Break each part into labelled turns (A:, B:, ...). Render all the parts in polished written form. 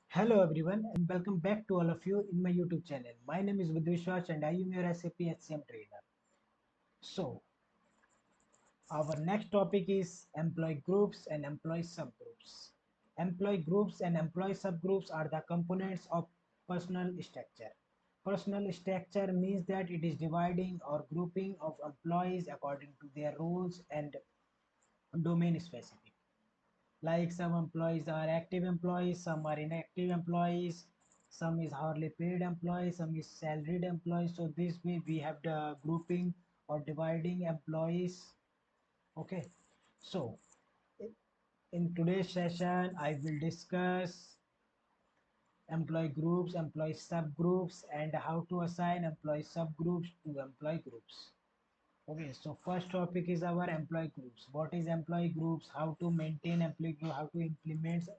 A: Hello everyone and welcome back to all of you in my YouTube channel. My name is Vidvishwas and I am your SAP HCM trainer. So our next topic is employee groups and employee subgroups. Employee groups and employee subgroups are the components of personal structure. Personal structure means that it is dividing or grouping of employees according to their roles and domain specific. Like some employees are active employees, some are inactive employees, some is hourly paid employees, some is salaried employees. So this way we have the grouping or dividing employees. Okay, so in today's session I will discuss employee groups, employee subgroups, and how to assign employee subgroups to employee groups. Okay, so first topic is our employee groups. What is employee groups? How to maintain employee group? How to implement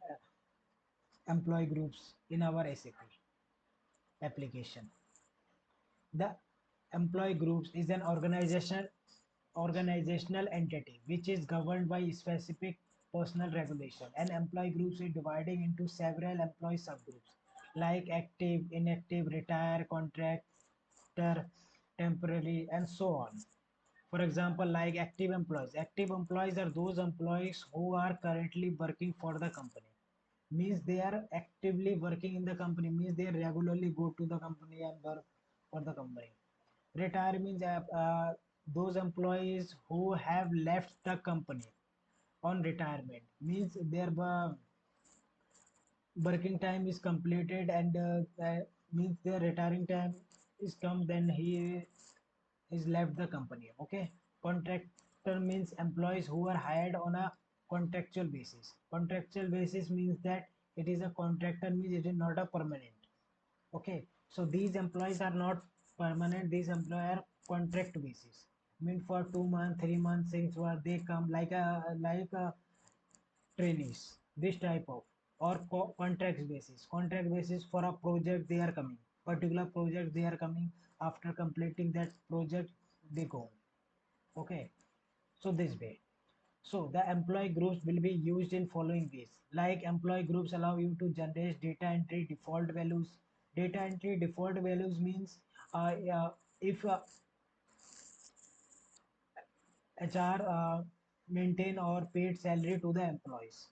A: employee groups in our SAP application. The employee groups is an organizational entity which is governed by specific personal regulation, and employee groups is divided into several employee subgroups like active, inactive, retire, contractor, temporary, and so on. For example, like active employees. Active employees are those employees who are currently working for the company. Means they are actively working in the company, means they regularly go to the company and work for the company. Retire means those employees who have left the company on retirement, means their working time is completed and means their retiring time is come, then he is left the company. Okay, contractor means employees who are hired on a contractual basis. Contractual basis means that it is a contractor, means it is not a permanent. Okay, so these employees are not permanent, these employer contract basis, mean for 2 months, 3 months, 6 months they come like a trainees, this type of, or contract basis. Contract basis for a project they are coming, particular project they are coming, after completing that project they go. Okay, so this way. So the employee groups will be used in following ways. Like employee groups allow you to generate data entry default values. Data entry default values means if HR maintain or paid salary to the employees.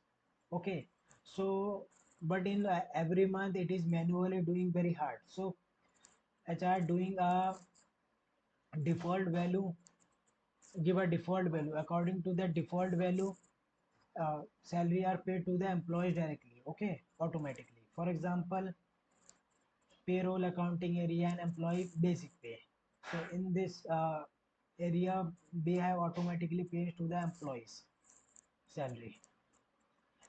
A: Okay, so but in every month it is manually doing very hard. So HR doing a default value, give a default value. According to that default value, salary are paid to the employees directly. Okay, automatically. For example, payroll accounting area and employee basic pay. So in this area, they have automatically paid to the employees salary.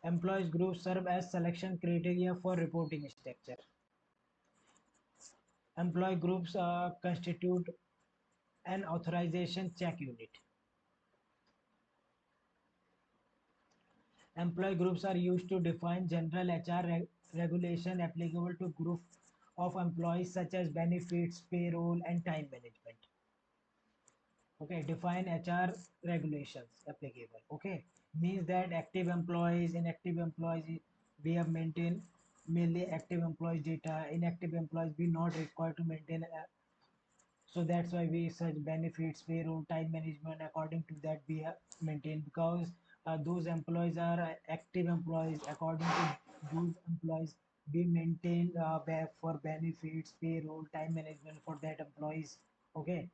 A: Employees groups serve as selection criteria for reporting structure. Employee groups constitute an authorization check unit. Employee groups are used to define general HR regulation applicable to group of employees such as benefits, payroll, and time management. Okay, define HR regulations applicable. Okay, means that active employees, inactive employees, we have maintained mainly active employees data. Inactive employees we not required to maintain. So that's why we search benefits, payroll, time management. According to that, we have maintained, because those employees are active employees. According to those employees, we maintain for benefits, payroll, time management for that employees. Okay,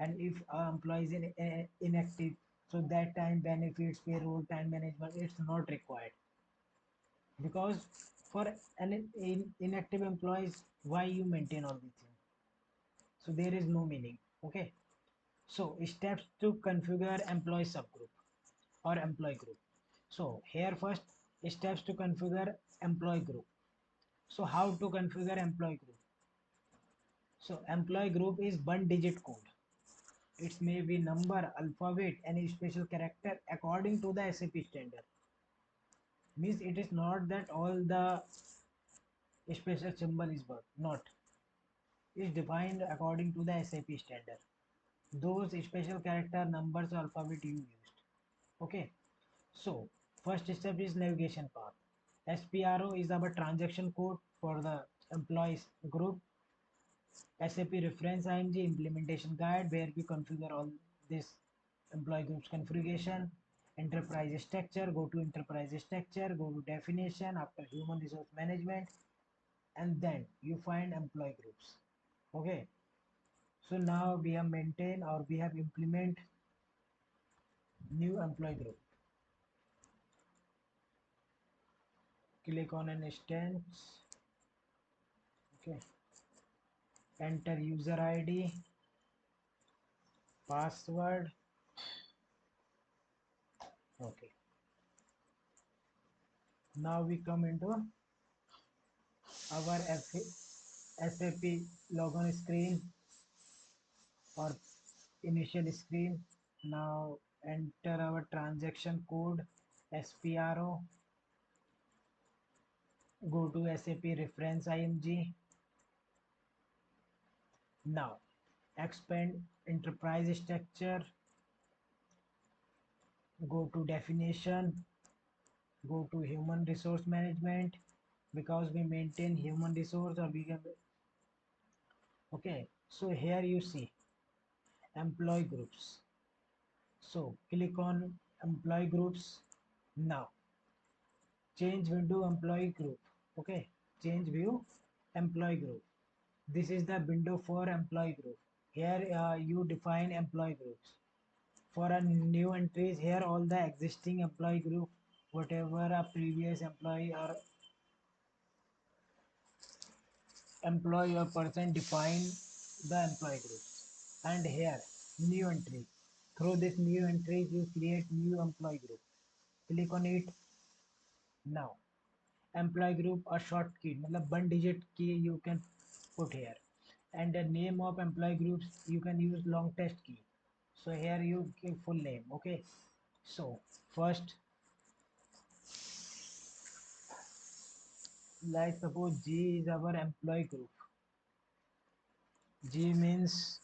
A: and if employee is inactive, so that time benefits, payroll, time management, it's not required, because for an inactive employees, why you maintain all these things? So there is no meaning. Okay, so steps to configure employee subgroup or employee group. So here first, steps to configure employee group. So how to configure employee group? So employee group is one digit code. It may be number, alphabet, any special character according to the SAP standard. Means it is not that all the special symbol is work. Not. It's defined according to the SAP standard. Those special character, numbers, alphabet you used. Okay. So first step is navigation path. SPRO is our transaction code for the employees group. SAP reference IMG implementation guide where we configure all this employee groups configuration. Enterprise structure, go to enterprise structure, go to definition after human resource management, and then you find employee groups. Okay, so now we have maintained or we have implement new employee group. Click on an instance. Okay, enter user ID, password. Okay, now we come into our SAP login screen or initial screen. Now enter our transaction code SPRO. Go to SAP reference IMG. Now expand enterprise structure. Go to definition. Go to human resource management because we maintain human resource or we can. Okay, so here you see employee groups. So click on employee groups. Now change window employee group. Okay, change view employee group. This is the window for employee group. Here you define employee groups. For a new entries, here all the existing employee group, whatever a previous employee or person define the employee groups. And here new entry. Through this new entries you create new employee group. Click on it now. Employee group a short key, मतलब one digit key you can put here. And the name of employee groups you can use long text key. So here you give full name. Okay. So first, like suppose G is our employee group. G means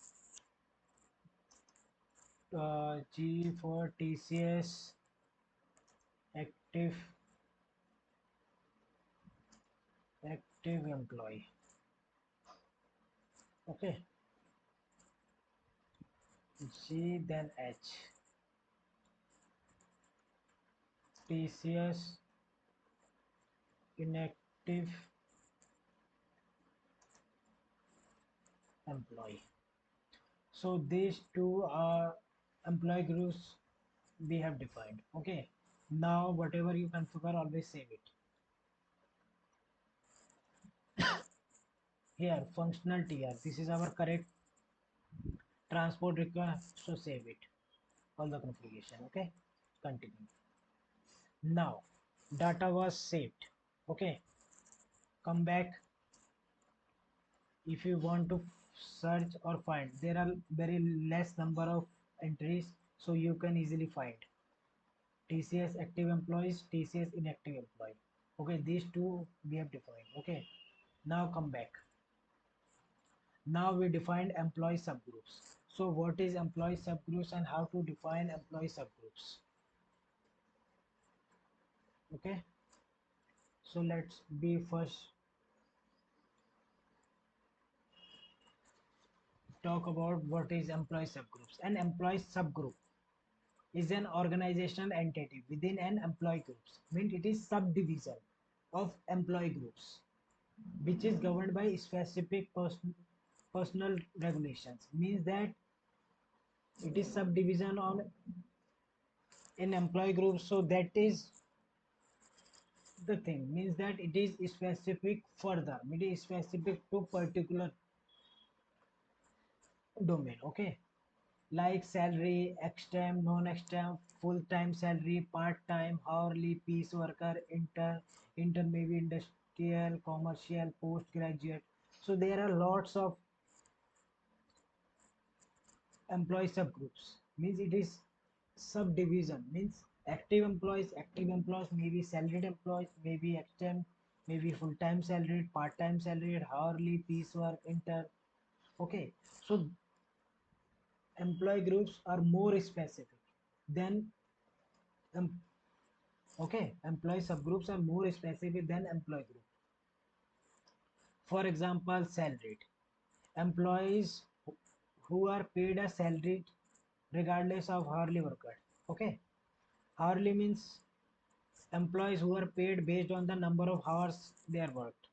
A: G for TCS active employee. Okay. G then H. TCS inactive employee. So these two are employee groups we have defined. Okay. Now whatever you configure, always save it. Here functional TR. This is our correct transport request. So save it. All the configuration. Okay. Continue. Now data was saved. Okay. Come back. If you want to search or find, there are very less number of entries, so you can easily find TCS active employees, TCS inactive employee. Okay, these two we have defined. Okay, now come back. Now we defined employee subgroups. So what is employee subgroups and how to define employee subgroups? Okay, so let's be first talk about what is employee subgroups. An employee subgroup is an organizational entity within an employee groups. Means it is subdivision of employee groups which is governed by specific personal regulations. Means that it is subdivision on in employee groups. So that is the thing. Means that it is specific further. It is specific to particular domain. Okay. Like salary, extemp, non-extemp, full-time salary, part-time, hourly, piece worker, intermediate, industrial, commercial, postgraduate. So there are lots of employee subgroups. Means it is subdivision. Means active employees, maybe salaried employees, maybe extemp, maybe full-time salaried, part-time salaried, hourly, piece work, inter. Okay. So employee groups are more specific than Okay, employee subgroups are more specific than employee group. For example, salaried employees who are paid a salary regardless of hourly work. Okay, hourly means employees who are paid based on the number of hours they are worked.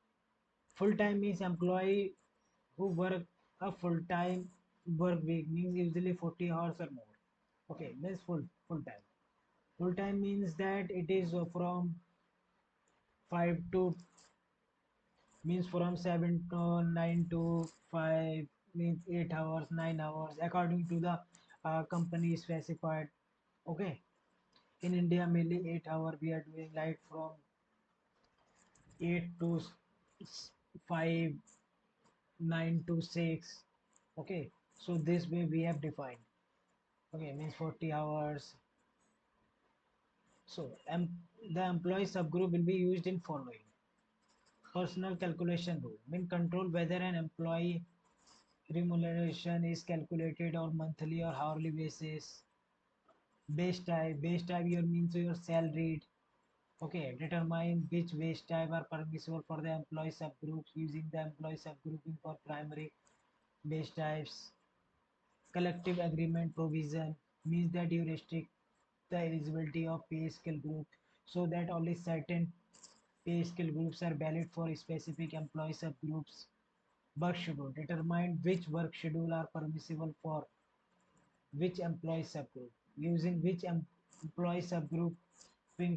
A: Full time means employee who work a full time work week means usually 40 hours or more. Okay, means full time. Full time means that it is from 5 to means from 7 to 9 to 5 means 8 hours 9 hours according to the company specified. Okay, in India mainly 8 hour we are doing like from 8 to 5 9 to 6. Okay, so this way we have defined. Okay, means 40 hours. So the employee subgroup will be used in following: personal calculation rule mean control whether an employee remuneration is calculated on monthly or hourly basis. Base type your means your salaried. Okay, determine which wage type are permissible for the employee subgroups using the employee subgrouping for primary base types. Collective agreement provision means that you restrict the eligibility of pay scale group so that only certain pay scale groups are valid for specific employee subgroups. Work schedule determine which work schedule are permissible for which employee subgroup, using which employee subgroup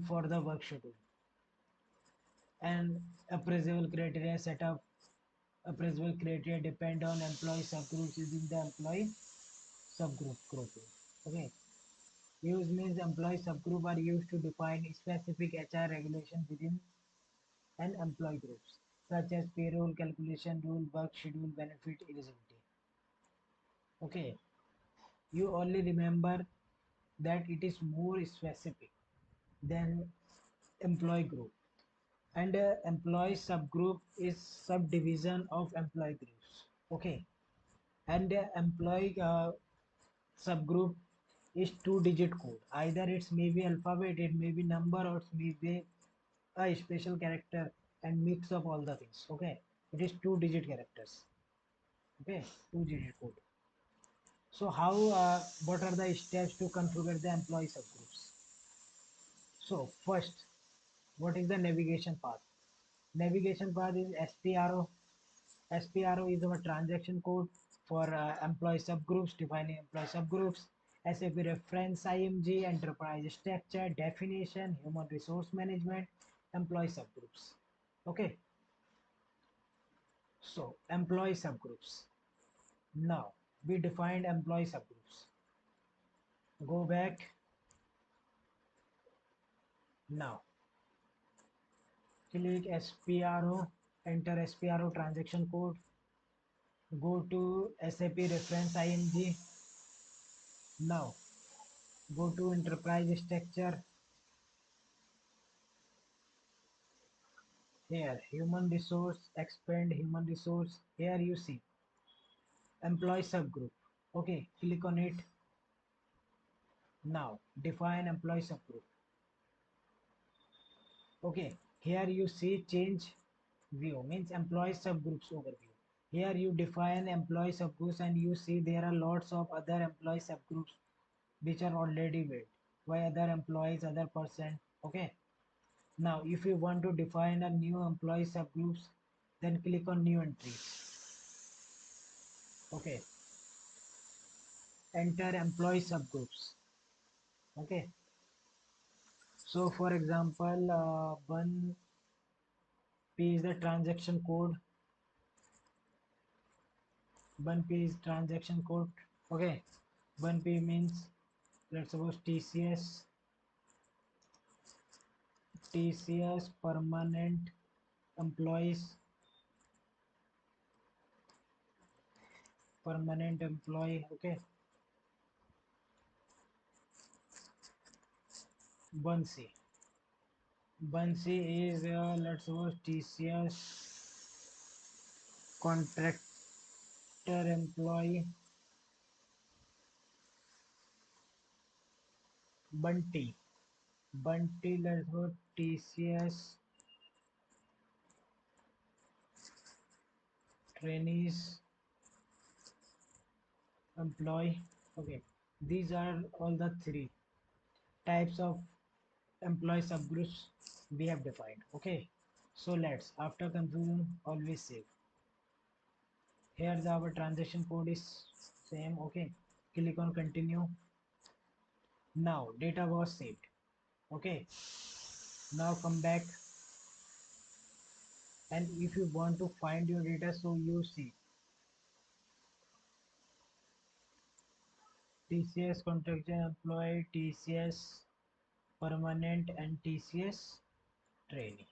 A: for the work schedule, and appraisal criteria set up. Appraisal criteria depend on employee subgroups using the employee subgroup grouping. Okay, use means employee subgroup are used to define specific HR regulation within an employee groups, such as payroll calculation rule, work schedule, benefit eligibility. Okay, you only remember that it is more specific than employee group, and employee subgroup is subdivision of employee groups. Okay, and employee subgroup is two-digit code. Either it's maybe alphabet, it may be number, or it may be a special character and mix of all the things. Okay, it is two-digit characters. Okay, two-digit code. So how what are the steps to configure the employee subgroups? So first, what is the navigation path? Navigation path is SPRO. SPRO is our transaction code for employee subgroups, defining employee subgroups. SAP reference IMG, enterprise structure, definition, human resource management, employee subgroups. Okay, so employee subgroups. Now we defined employee subgroups. Go back now. Click SPRO, enter SPRO transaction code. Go to SAP reference IMG. Now go to enterprise structure. Here human resource, expand human resource. Here you see employee subgroup. Okay, click on it. Now define employee subgroup. Okay, here you see change view means employee subgroups overview. Here you define employee subgroups and you see there are lots of other employee subgroups which are already built by other employees, other person. Okay, now if you want to define a new employee subgroups, then click on new entries. Okay, enter employee subgroups. Okay, so for example, 1P is the transaction code. 1P is transaction code. Okay, 1P means let's suppose TCS employees, permanent employee. Okay, 1C. 1C is let's suppose TCS contractor employee. 1T. Bunty, let's go TCS, trainees, employee. Okay, these are all the three types of employee subgroups we have defined. Okay, so let's, after confusion, always save. Here our transaction code is same. Okay, click on continue. Now data was saved. Okay, now come back, and if you want to find your data, so you see TCS contractual employee, TCS permanent, and TCS trainee.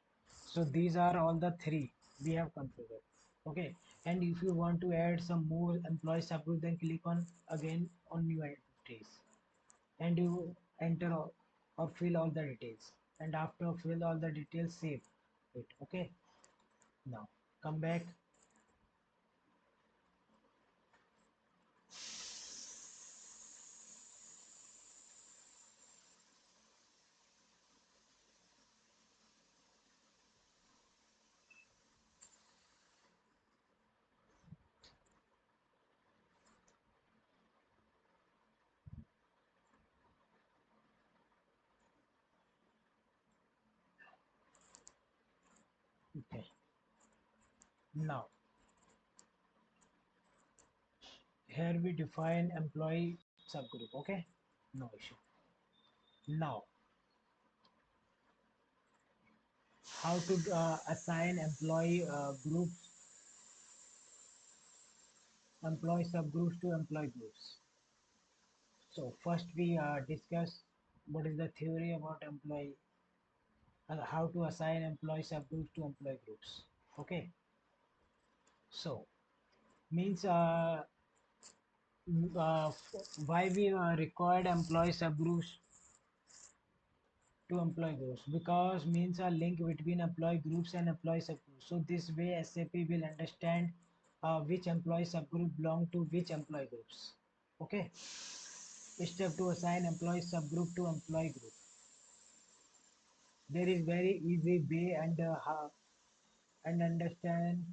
A: So these are all the three we have configured. Okay, and if you want to add some more employee subgroup, then click on again on new entries, and you enter or fill all the details, and after fill all the details, save it. Okay, now come back. Okay, now here we define employee subgroup. Okay, no issue. Now how to assign employee subgroups to employee groups. So first we discuss what is the theory about employee, how to assign employee subgroups to employee groups. Okay, so means why we required employee subgroups to employee groups, because means a link between employee groups and employee subgroups. So this way SAP will understand which employee subgroup belong to which employee groups. Okay, step to assign employee subgroup to employee group. There is very easy way and understand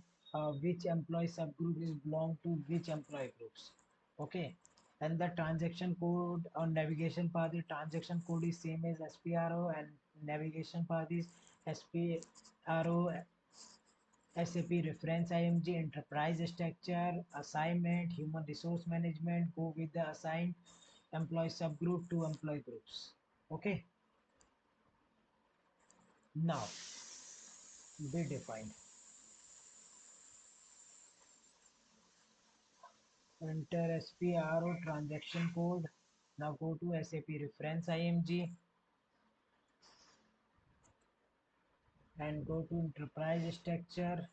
A: which employee subgroup is belong to which employee groups. Okay, and the transaction code on navigation path, the transaction code is same as SPRO, and navigation path is SPRO, SAP reference IMG, enterprise structure, assignment, human resource management. Go with the assigned employee subgroup to employee groups. Okay, now be defined. Enter SPRO transaction code. Now go to SAP reference IMG and go to enterprise structure.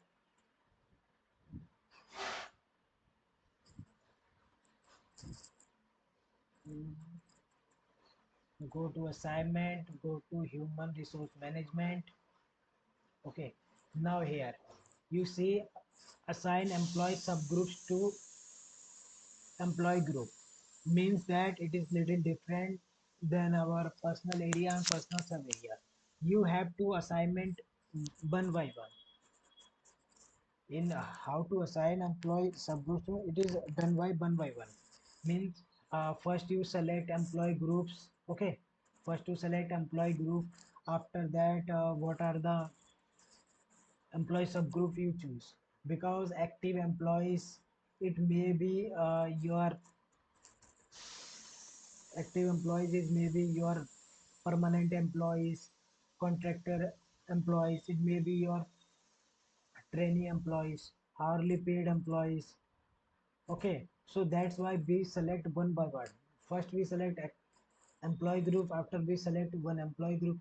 A: Go to assignment, go to human resource management. Okay, now here you see assign employee subgroups to employee group, means that it is little different than our personal area and personal sub area. You have to assignment one by one. In how to assign employee subgroups, it is done by one, means first you select employee groups. Okay, first you select employee group. After that what are the employee subgroup you choose, because active employees, it may be your active employees is maybe your permanent employees, contractor employees, it may be your trainee employees, hourly paid employees. Okay, so that's why we select one by one. First we select employee group, after we select one employee group.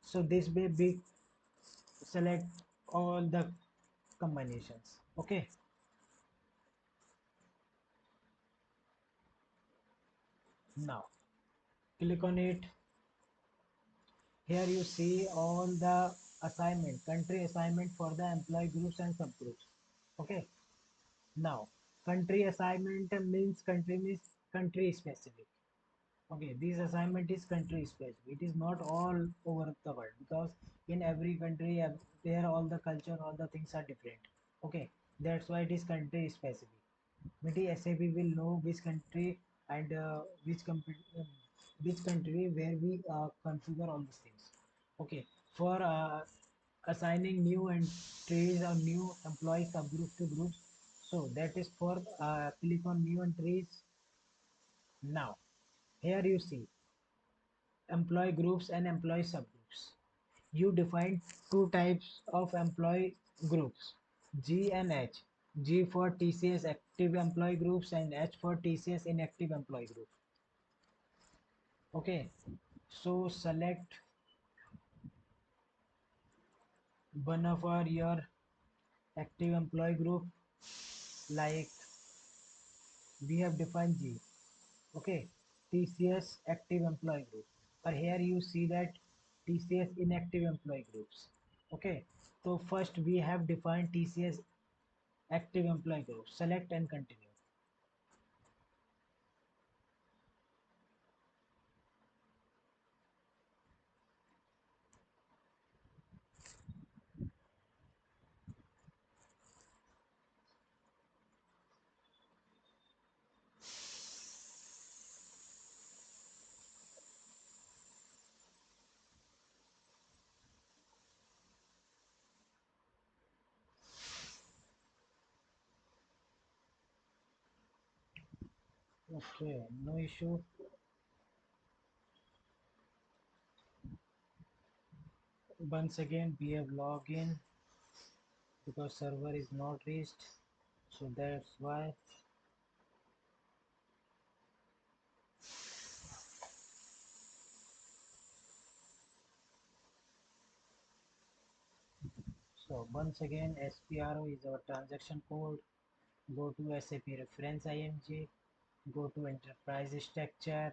A: So this way we select all the combinations. Okay, now click on it. Here you see all the assignment, country assignment for the employee groups and subgroups. Okay, now country assignment means country specific. Okay, this assignment is country specific. It is not all over the world because in every country, there all the culture, all the things are different. Okay, that's why it is country specific. Maybe SAP will know which country and which country where we configure all these things. Okay, for assigning new entries or new employee subgroups to groups. So that is for click on new entries now. Here you see employee groups and employee subgroups. You define two types of employee groups, G and H. G for TCS active employee groups and H for TCS inactive employee groups. Okay, so select one of your active employee group, like we have defined G. Okay, TCS active employee group. But here you see that TCS inactive employee groups. Okay, so first we have defined TCS active employee group. Select and continue. Okay, no issue. Once again, we have login because server is not reached. So that's why. So once again, SPRO is our transaction code. Go to SAP reference IMG. Go to enterprise structure.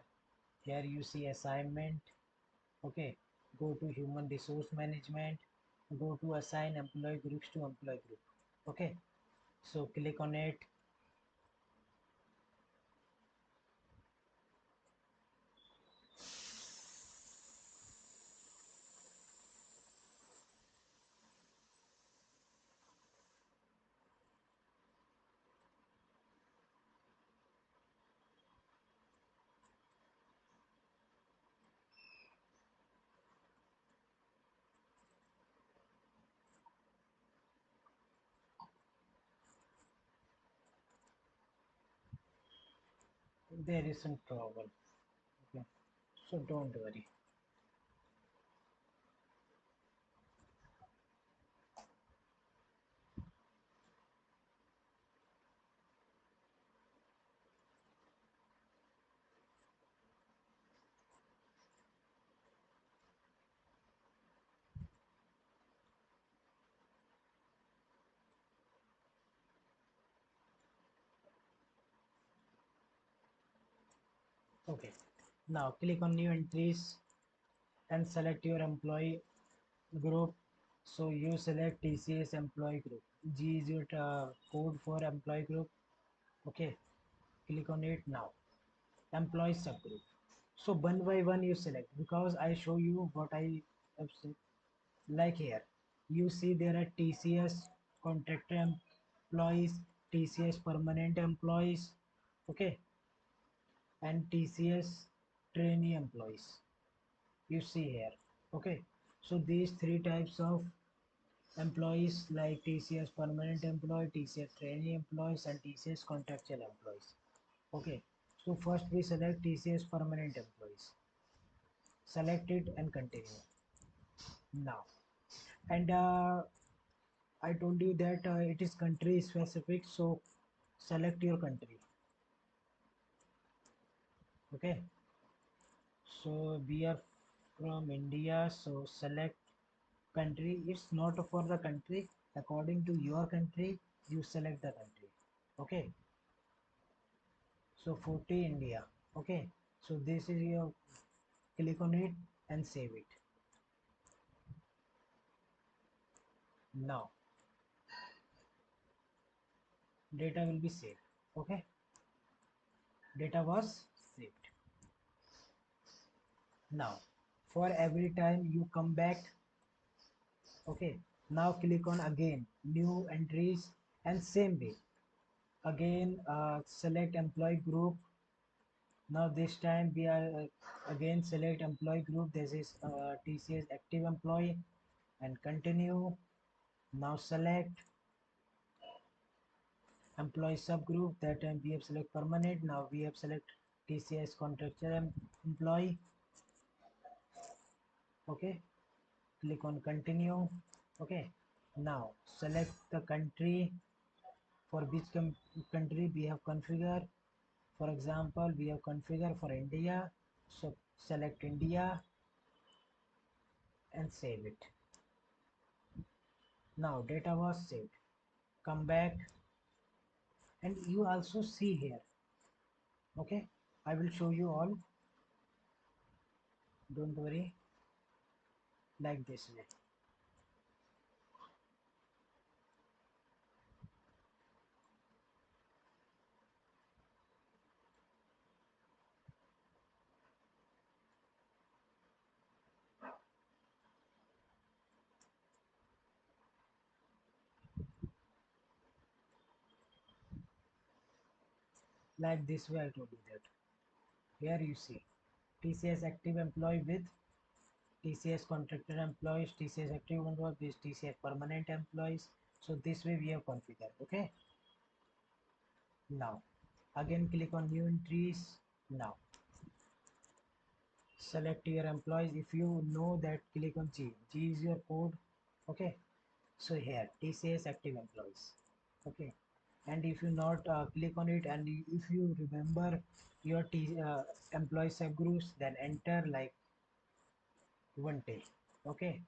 A: Here you see assignment. Okay. Go to human resource management. Go to assign employee groups to employee group. Okay. So click on it. There is some trouble. Okay. So don't worry. Okay. Now click on new entries and select your employee group. So you select TCS employee group. G is your code for employee group. Okay. Click on it now. Employee subgroup. So one by one you select because I show you what I have said. Like here, you see there are TCS contractor employees, TCS permanent employees, okay, and TCS trainee employees. You see here, okay. So these three types of employees like TCS permanent employee, TCS trainee employees, and TCS contractual employees. Okay. So first we select TCS permanent employees. Select it and continue. Now, and I told you that it is country specific, so select your country. Okay, so we are from India, so select country. It's not for the country. According to your country, you select the country. Okay, so 40 India. Okay, so this is your, click on it and save it. Now, data will be saved. Okay, data was saved. Now for every time you come back, okay, now click on again new entries, and same way again select employee group. Now this time we are again select employee group. This is TCS active employee, and continue. Now select employee subgroup. That time we have select permanent. Now we have select TCS contractual employee. Okay, click on continue. Okay, now select the country, for which country we have configured. For example, we have configured for India, so select India and save it. Now data was saved. Come back, and you also see here. Okay, I will show you all, don't worry. Like this way, like this way I told you that. Here you see TCS active employee with TCS contractor employees, TCS active employee with TCS permanent employees. So this way we have configured. Okay, now again click on new entries. Now select your employees. If you know that, click on G. G is your code. Okay, so here TCS active employees. Okay, and if you not click on it, and if you remember your employee subgroups, then enter like one day. Okay,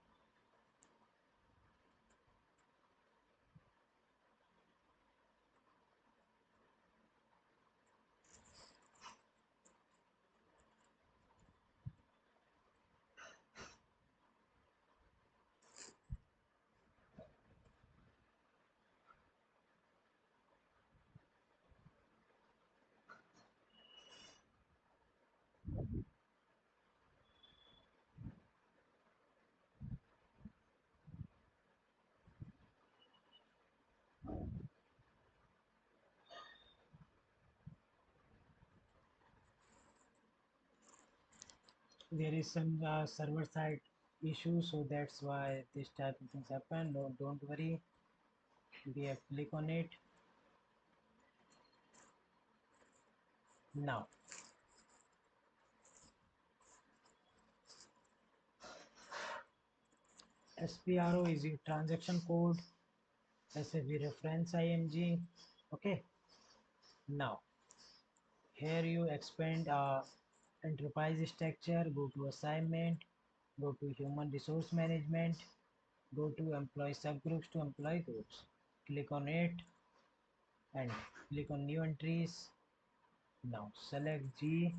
A: there is some server side issue, so that's why this type of things happen. No, don't worry, we have click on it. Now SPRO is your transaction code, SFB reference IMG. Okay, now here you expand enterprise structure, go to assignment, go to human resource management, go to employee subgroups to employee groups, click on it and click on new entries. Now select G,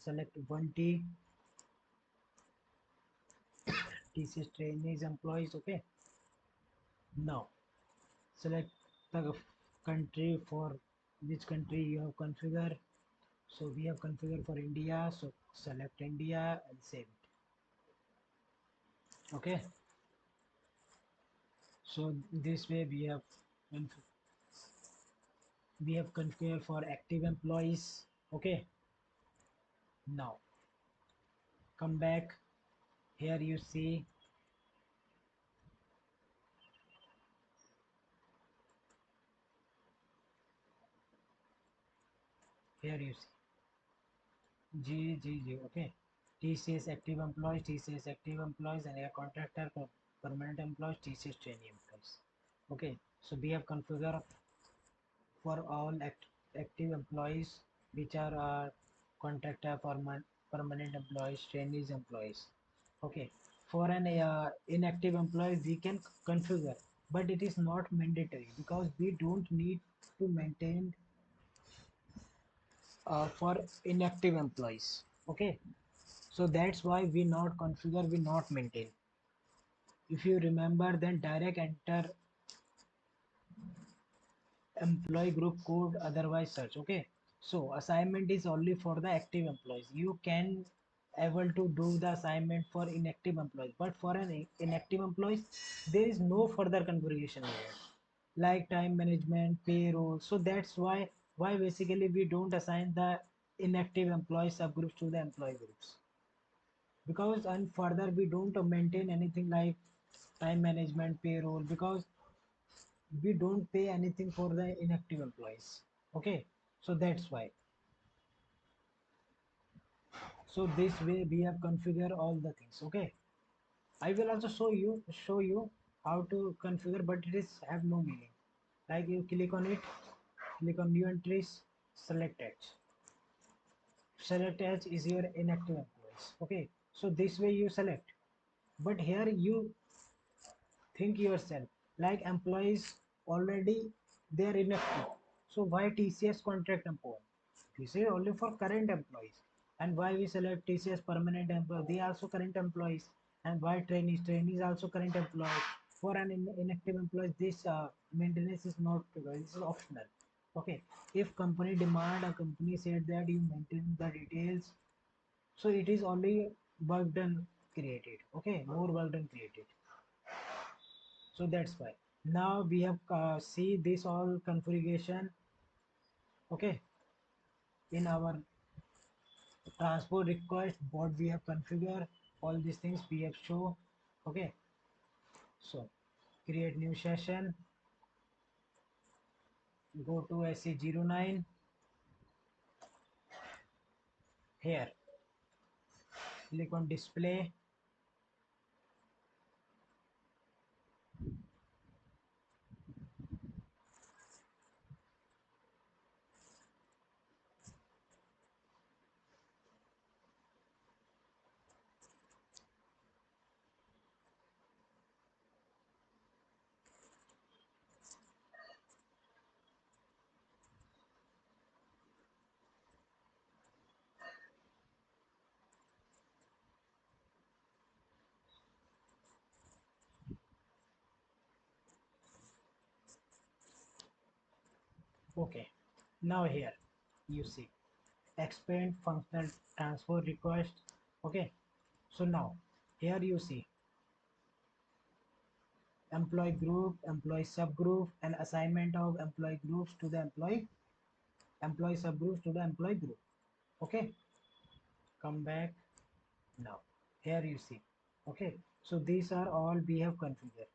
A: select 1T, TCS trainees employees. Okay, now select the country, for which country you have configured. So we have configured for India, so select India and save it. Okay, so this way we have configured for active employees. Okay, now come back. Here you see, here you see G. Okay, TCS active employees, TCS active employees, and a contractor for permanent employees, TCS trainee employees. Okay, so we have configured for all active employees, which are contractor, permanent employees, trainees employees. Okay, for an inactive employee we can configure, but it is not mandatory because we don't need to maintain for inactive employees. Okay, so that's why we not configure, we not maintain. If you remember, then direct enter employee group code, otherwise search. Okay, So assignment is only for the active employees. You can able to do the assignment for inactive employees, but for an inactive employees, there is no further configuration needed, like time management, payroll. So that's why basically we don't assign the inactive employee subgroups to the employee groups, because and further we don't maintain anything like time management, payroll, because we don't pay anything for the inactive employees. Okay, so that's why. So this way we have configure all the things. Okay, I will also show you how to configure, but it is have no meaning. Like you click on it, click on new entries, select edge. Select edge is your inactive employees. Okay, so this way you select, but here you think yourself, like employees already they are inactive, so why TCS contract employee? This is only for current employees. And why we select TCS permanent employee? They are also current employees. And why trainees also current employees? For an inactive employee, this maintenance is not, this is optional. Okay, if company demand, a company said that you maintain the details, so it is only work done created. Okay, more work done created. So that's why now we have see this all configuration. Okay, in our transport request, what we have configured, all these things we have show. Okay, so create new session, go to SE09. Here click on display. Okay, now here you see expand functional transfer request. Okay, so now here you see employee group, employee subgroup, and assignment of employee groups to the employee subgroups to the employee group. Okay, come back. Now here you see. Okay, so these are all we have configured.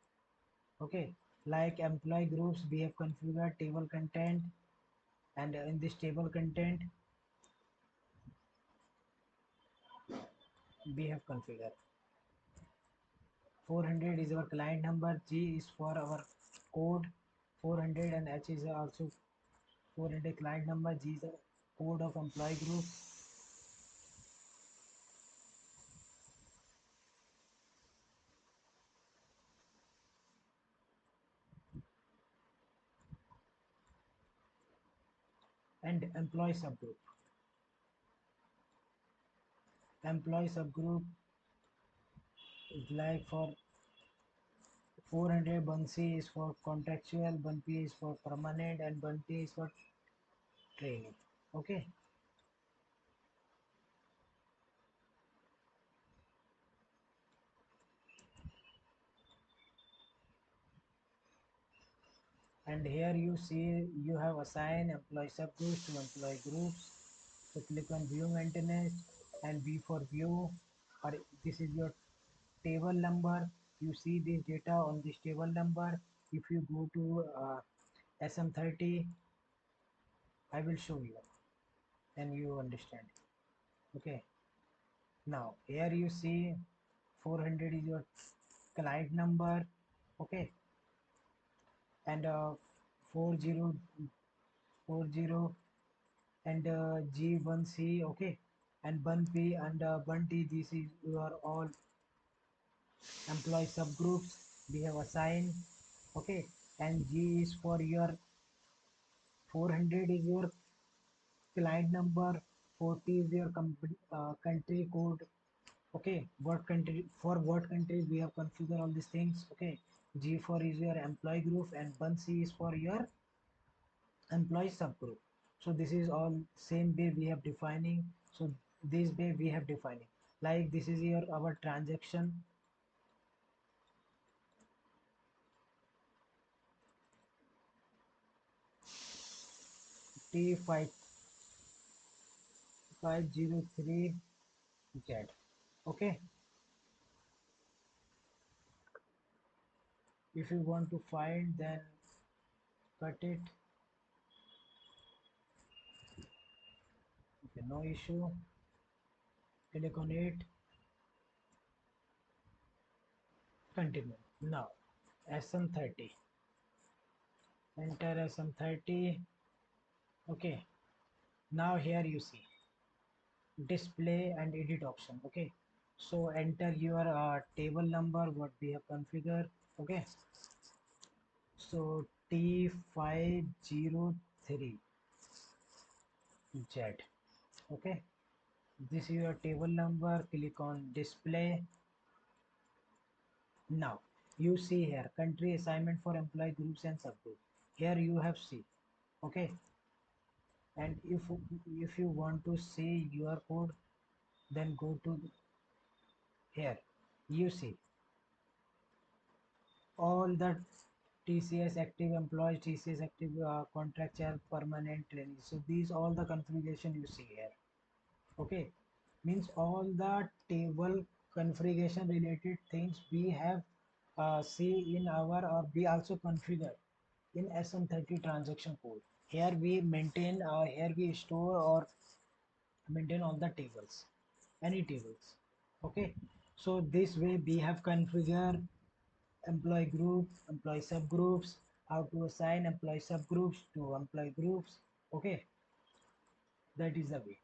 A: Okay, like employee groups we have configured table content, and in this table content we have configured 400 is our client number, G is for our code 400, and H is also 400 client number, G is the code of employee group. And employee subgroup is like for 400, Bansi is for contractual, Banpi is for permanent, and Banti is for training. Okay, and here you see you have assigned employee subgroups to employee groups. So click on view maintenance and V for view, or this is your table number. You see this data on this table number. If you go to SM30, I will show you, then you understand. Okay, now here you see 400 is your client number. Okay, and 4040 and G1C. Okay, and Bun P and Bun T, this is your all employee subgroups we have assigned. Okay, and G is for your 400 is your client number, 40 is your country code. Okay, what country, for what country we have configured all these things. Okay, G4 is your employee group, and 1C is for your employee subgroup. So this is all same way we have defining. So this way we have defining, like this is your our transaction T5503Z. Okay, if you want to find, then cut it. Okay, no issue. Click on it. Continue. Now SM30. Enter SM30. Okay. Now here you see display and edit option. Okay. So enter your table number what we have configured. Okay. So T503Z. Okay. This is your table number. Click on display. Now you see here country assignment for employee groups and subgroups. Here you have see. Okay. And if you want to see your code, then go to here. You see all the TCS active employees, TCS active contractual, permanent trainees. So these all the configuration you see here. Okay, means all the table configuration related things we have see in our, or we also configure in SM30 transaction code. Here we maintain, here we store or maintain all the tables, any tables. Okay, so this way we have configured employee group, employee subgroups, how to assign employee subgroups to employee groups. Okay, that is the way.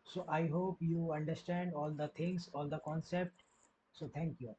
A: So I hope you understand all the things, all the concept. So thank you.